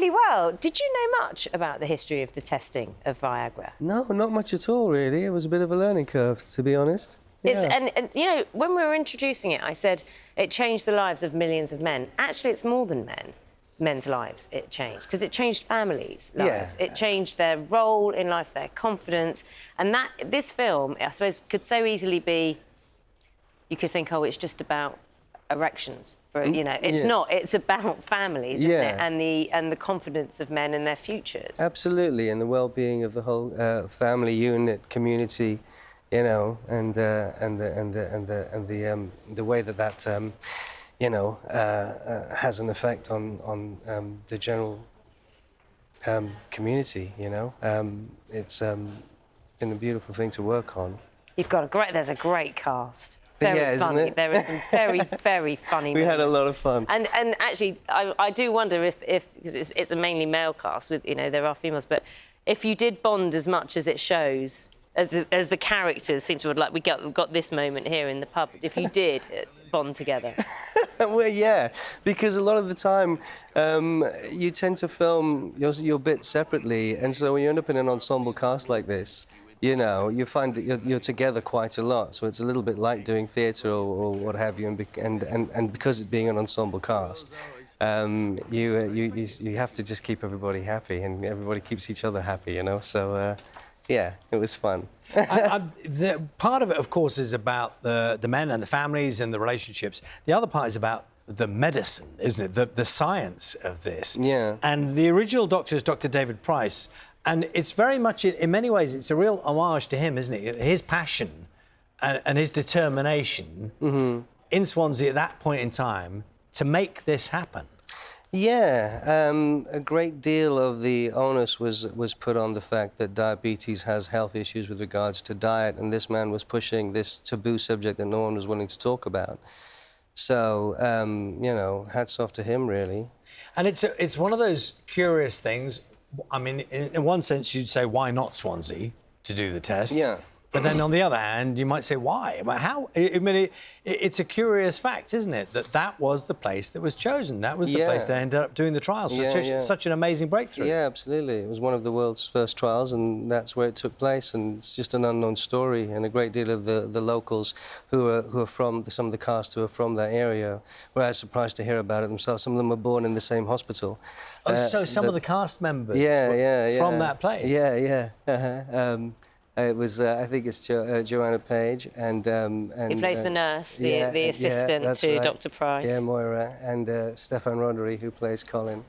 Really well. Did you know much about the history of the testing of Viagra? No, not much at all, really. It was a bit of a learning curve, to be honest. Yeah. And, you know, when we were introducing it, I said it changed the lives of millions of men. Actually, it's more than men's lives it changed, because it changed families' lives. Yeah. It changed their role in life, their confidence. And this film, I suppose, could so easily be... You could think, oh, it's just about erections. You know, it's not. It's about families, isn't it? And the confidence of men and their futures. Absolutely, and the well-being of the whole family unit, community, you know, and the way that you know has an effect on the general community. You know, it's been a beautiful thing to work on. There's a great cast. Very funny. Isn't it? There are some very, very funny We had a lot of fun. And actually, I do wonder if because it's a mainly male cast, with, you know, there are females, but if you did bond as much as it shows, as the characters seem to have, like, we've got this moment here in the pub, if you did bond together. Well, yeah, because a lot of the time you tend to film your bits separately, and so when you end up in an ensemble cast like this, you know, you find that you're together quite a lot, so it's a little bit like doing theatre or what have you, and because it's being an ensemble cast, you have to just keep everybody happy, and everybody keeps each other happy, you know. So yeah, it was fun. Part of it, of course, is about the men and the families and the relationships. The other part is about the medicine, isn't it? The science of this. Yeah. And the original doctor is Dr. David Price. And it's very much, in many ways, it's a real homage to him, isn't it? His passion and his determination in Swansea at that point in time to make this happen. Yeah, a great deal of the onus was put on the fact that diabetes has health issues with regards to diet, and this man was pushing this taboo subject that no one was willing to talk about. So, you know, hats off to him, really. And it's one of those curious things. I mean, in one sense, you'd say, why not Swansea to do the test? Yeah. But then on the other hand, you might say, why? But how? I mean, it's a curious fact, isn't it, that was the place that was chosen. That was the place that ended up doing the trials. So such an amazing breakthrough. Yeah, absolutely. It was one of the world's first trials, and that's where it took place. And it's just an unknown story. And a great deal of the locals who are from, some of the cast who are from that area, were surprised to hear about it themselves. Some of them were born in the same hospital. Oh, so some of the cast members were from that place? Yeah. It was, I think it's Joanna Page, and he plays the nurse, the assistant to right. Dr. Price. Yeah, Moira, and Stefan Rodri, who plays Colin.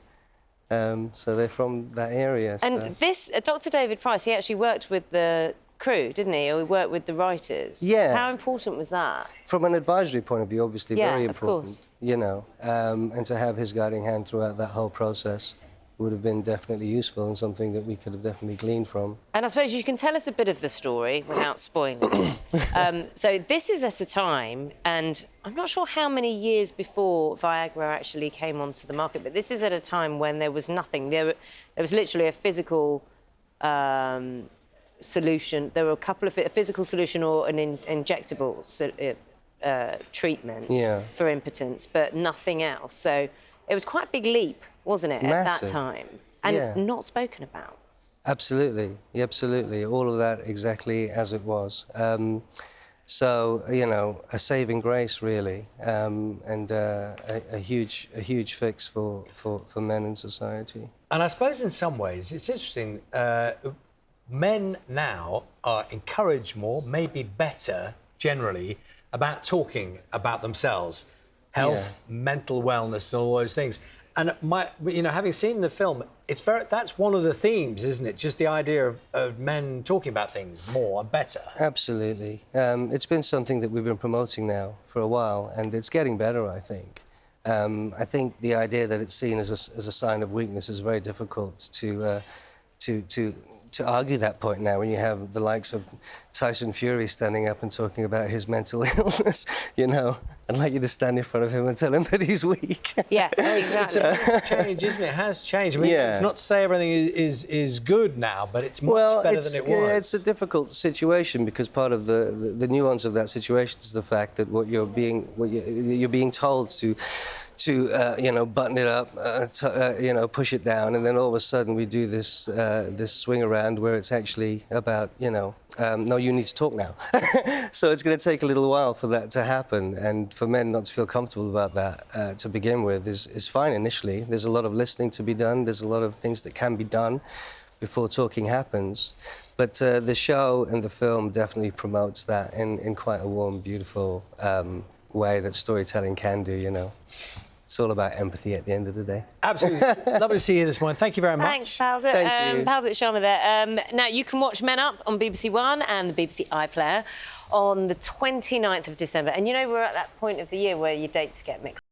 So they're from that area. So. And this, Dr. David Price, he actually worked with the crew, didn't he? Or he worked with the writers. Yeah. How important was that? From an advisory point of view, obviously very important. Of course. You know, and to have his guiding hand throughout that whole process would have been definitely useful, and something that we could have definitely gleaned from. And I suppose you can tell us a bit of the story without spoiling it. So this is at a time, and I'm not sure how many years before Viagra actually came onto the market, but this is at a time when there was nothing. There was literally a physical solution. There were a physical solution or an injectable treatment for impotence, but nothing else. So it was quite a big leap, wasn't it, at that time? And not spoken about. Absolutely, absolutely. All of that exactly as it was. So, you know, a saving grace, really, and a huge fix for men in society. And I suppose in some ways it's interesting. Men now are encouraged more, maybe better, generally, about talking about themselves, health, mental wellness, and all those things. And you know, having seen the film, that's one of the themes, isn't it? Just the idea of men talking about things more and better. Absolutely. It's been something that we've been promoting now for a while, and it's getting better, I think. I think the idea that it's seen as a sign of weakness is very difficult to argue that point now, when you have the likes of Tyson Fury standing up and talking about his mental illness, you know. I'd like you to stand in front of him and tell him that he's weak. Yeah, It's exactly. a change, isn't it? It has changed. I mean, Yeah. it's not to say everything is good now, but it's much better than it was. Yeah, it's a difficult situation because part of the nuance of that situation is the fact that you're being told to button it up, push it down, and then all of a sudden we do this swing around where it's actually about, no, you need to talk now. So it's going to take a little while for that to happen, and for men not to feel comfortable about that to begin with is fine initially. There's a lot of listening to be done. There's a lot of things that can be done before talking happens. But the show and the film definitely promotes that in quite a warm, beautiful way that storytelling can do, It's all about empathy at the end of the day. Absolutely. Lovely to see you this morning. Thank you very much. Thanks, Phaldut. Thank you. Phaldut Sharma there. Now, you can watch Men Up on BBC One and the BBC iPlayer on the 29th of December. And we're at that point of the year where your dates get mixed.